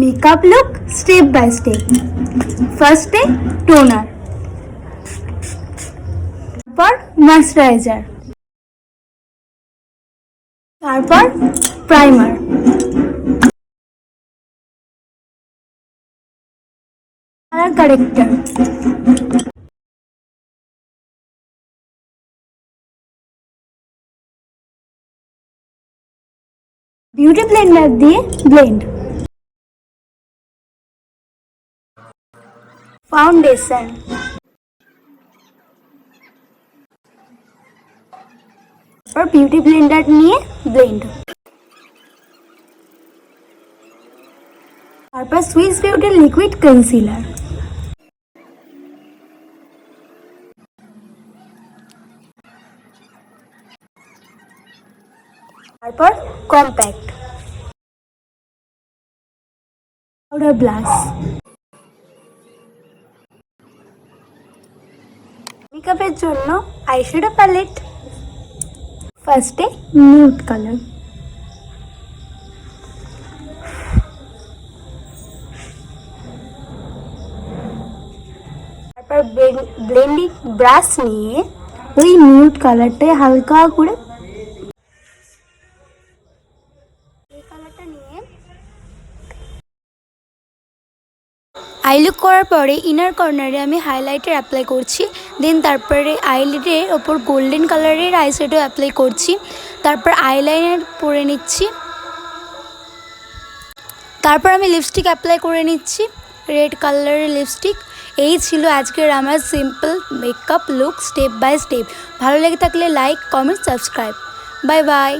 Makeup look step by step. ফার্স্টে toner, তারপর moisturiser, তারপর primer, colour corrector, beauty blender দিয়ে ব্লেন্ড, ফাউন্ডেশন, তারপর বিউটি ব্লেন্ডার নিয়ে ব্লেন্ড, তারপর সুইস বিউটি লিকুইড কনসিলার, তারপর কম্প্যাক্ট পাউডার ব্লাশ। মেকআপের জন্য আইশ্যাডো প্যালেট, ফার্স্টে নিউড কালার, তারপর ব্লেন্ডিং ব্রাশ নিয়ে ওই নিউড কালারটায় হালকা করে আই লুক করার পরে ইনার কর্নারে আমি হাইলাইটার অ্যাপ্লাই করছি। দেন তারপরে আইলিডের ওপর গোল্ডেন কালারের আইশ্যাডো অ্যাপ্লাই করছি। তারপর আইলাইনার পরে নিচ্ছি। তারপর আমি লিপস্টিক অ্যাপ্লাই করে নিচ্ছি, রেড কালারের লিপস্টিক। এই ছিল আজকের আমার simple makeup look step by step. ভালো লেগে থাকলে like, comment, subscribe. Bye by.